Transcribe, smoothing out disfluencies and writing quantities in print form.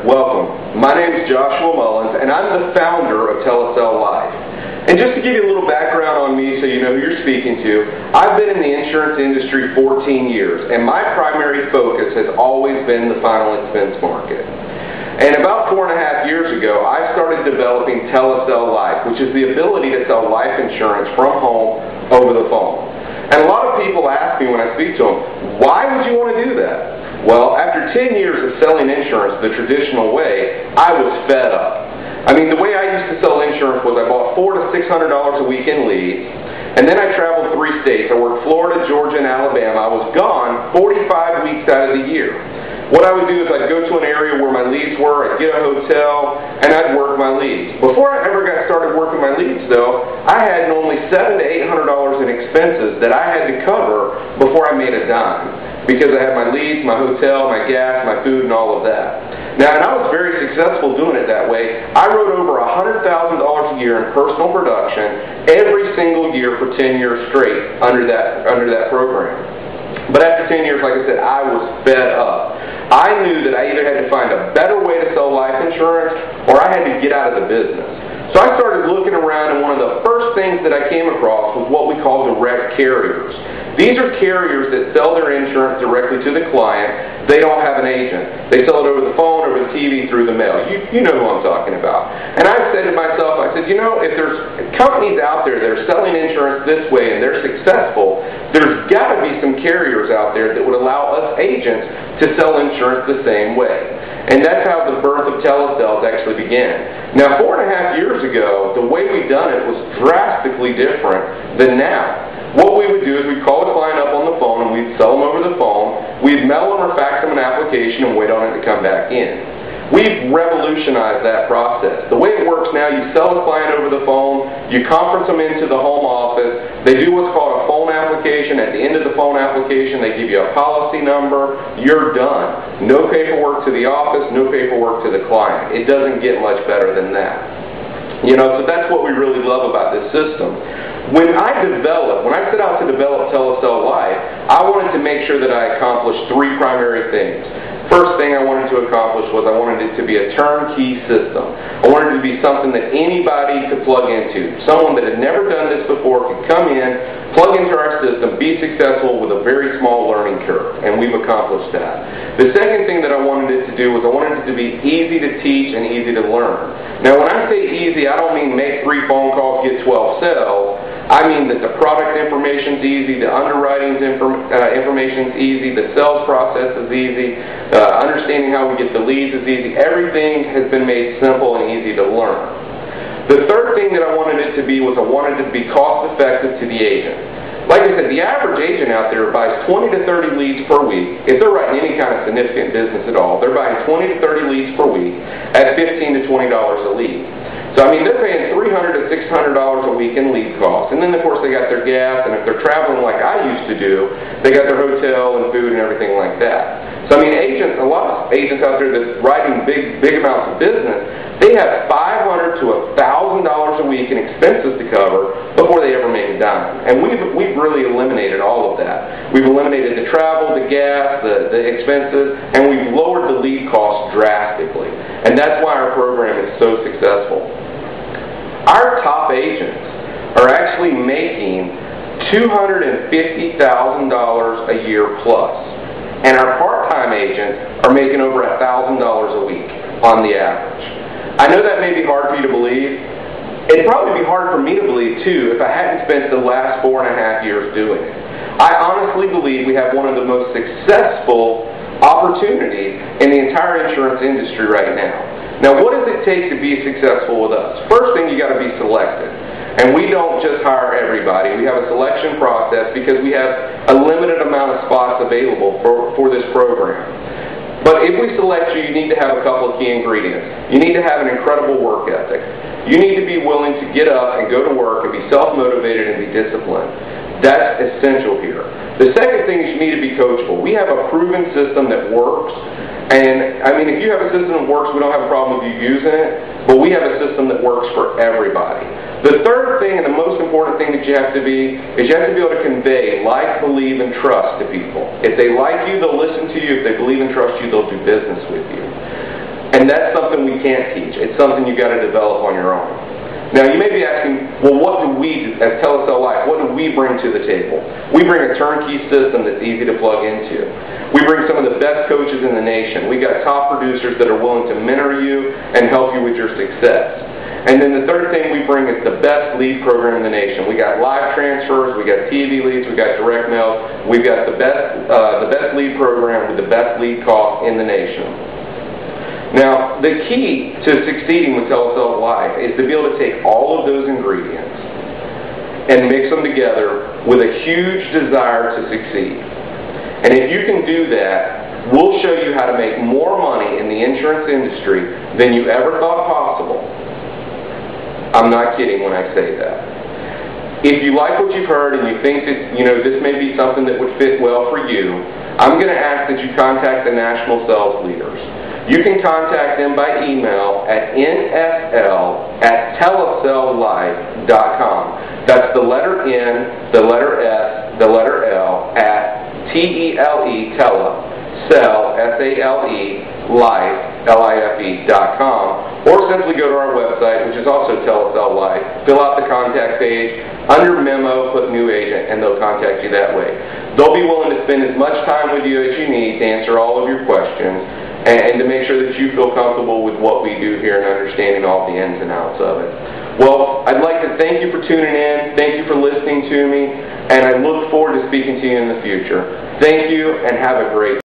Welcome. My name is Joshua Mullins, and I'm the founder of Telecell Life. And just to give you a little background on me so you know who you're speaking to, I've been in the insurance industry 14 years, and my primary focus has always been the final expense market. And about 4.5 years ago, I started developing Telecell Life, which is the ability to sell life insurance from home over the phone. And a lot of people ask me when I speak to them, why would you want to do that? Well, after 10 years of selling insurance the traditional way, I was fed up. I mean, the way I used to sell insurance was I bought $400 to $600 a week in leads, and then I traveled 3 states. I worked Florida, Georgia, and Alabama. I was gone 45 weeks out of the year. What I would do is I'd go to an area where my leads were, I'd get a hotel, and I'd work my leads. Before I ever got started working my leads, though, I had only $700 to $800 in expenses that I had to cover before I made a dime, because I had my leads, my hotel, my gas, my food, and all of that. Now, and I was very successful doing it that way. I wrote over $100,000 a year in personal production every single year for 10 years straight under that program. But after 10 years, like I said, I was fed up. I knew that I either had to find a better way to sell life insurance or I had to get out of the business. So I started looking around, and one of the first things that I came across was what we call direct carriers. These are carriers that sell their insurance directly to the client. They don't have an agent. They sell it over the phone, over the TV, through the mail. You know who I'm talking about. And I said to myself, I said, you know, if there's companies out there that are selling insurance this way and they're successful, there's got to be some carriers out there that would allow us agents to sell insurance the same way. And that's how the birth of telecells actually began. Now, 4.5 years ago, the way we done it was drastically different than now. What we would do is we'd call a client up on the phone and we'd sell them over the phone. We'd mail them or fax them an application and wait on it to come back in. We've revolutionized that process. The way it works now, you sell the client over the phone, you conference them into the home office, they do what's called a phone application. At the end of the phone application, they give you a policy number, you're done. No paperwork to the office, no paperwork to the client. It doesn't get much better than that. You know, so that's what we really love about this system. When I set out to develop Telecell Life, I wanted to make sure that I accomplished 3 primary things. First thing I wanted to accomplish was I wanted it to be a turnkey system. I wanted it to be something that anybody could plug into. Someone that had never done this before could come in, plug into our system, be successful with a very small learning curve, and we've accomplished that. The second thing that I wanted it to do was I wanted it to be easy to teach and easy to learn. Now, when I say easy, I don't mean make 3 phone calls, get 12 sales. I mean that the product information's easy, the underwriting information's easy, the sales process is easy, understanding how we get the leads is easy. Everything has been made simple and easy to learn. The third thing that I wanted it to be was I wanted it to be cost effective to the agent. Like I said, the average agent out there buys 20 to 30 leads per week. If they're writing any kind of significant business at all, they're buying 20 to 30 leads per week at $15 to $20 a lead. So, I mean, they're paying $300 to $600 a week in lead costs. And then, of course, they got their gas, and if they're traveling like I used to do, they got their hotel and food and everything like that. So, I mean, a lot of agents out there that's writing big amounts of business, they have $500 to $1,000 a week in expenses to cover before they ever make a dime. And we've really eliminated all of that. We've eliminated the travel, the gas, the expenses, and we've lowered the lead costs drastically. And that's why our program is so successful. Our top agents are actually making $250,000 a year plus. And our part-time agents are making over $1,000 a week on the average. I know that may be hard for you to believe. It'd probably be hard for me to believe, too, if I hadn't spent the last 4.5 years doing it. I honestly believe we have one of the most successful opportunities in the entire insurance industry right now. Now, what does it take to be successful with us? First thing, you got to be selected. And we don't just hire everybody. We have a selection process because we have a limited amount of spots available for this program. But if we select you, you need to have a couple of key ingredients. You need to have an incredible work ethic. You need to be willing to get up and go to work and be self-motivated and be disciplined. That's essential here. The second thing is you need to be coachable. We have a proven system that works. And, I mean, if you have a system that works, we don't have a problem with you using it. But we have a system that works for everybody. The third thing and the most important thing that you have to be is you have to be able to convey like, believe, and trust to people. If they like you, they'll listen to you. If they believe and trust you, they'll do business with you. And And that's something we can't teach. It's something you've got to develop on your own. Now, you may be asking, well, what do we, as Telecel Life, what do we bring to the table? We bring a turnkey system that's easy to plug into. We bring some of the best coaches in the nation. We got top producers that are willing to mentor you and help you with your success. And then the third thing we bring is the best lead program in the nation. We got live transfers, we got TV leads, we got direct mail. We've got the best lead program with the best lead cost in the nation. Now, the key to succeeding with Telecel Life is to be able to take all of those ingredients and mix them together with a huge desire to succeed. And if you can do that, we'll show you how to make more money in the insurance industry than you ever thought possible. I'm not kidding when I say that. If you like what you've heard and you think that this may be something that would fit well for you, I'm going to ask that you contact the national sales leaders. You can contact them by email at nsl@telecellife.com. That's the letter N, the letter S, the letter L, at T-E-L-E, tele, S-A-L-E, life, L-I-F-E.com, or simply go to our website, which is also Telecel Life, fill out the contact page, under memo, put new agent, and they'll contact you that way. They'll be willing to spend as much time with you as you need to answer all of your questions, and to make sure that you feel comfortable with what we do here and understanding all the ins and outs of it. Well, I'd like to thank you for tuning in, thank you for listening to me, and I look forward to speaking to you in the future. Thank you, and have a great day.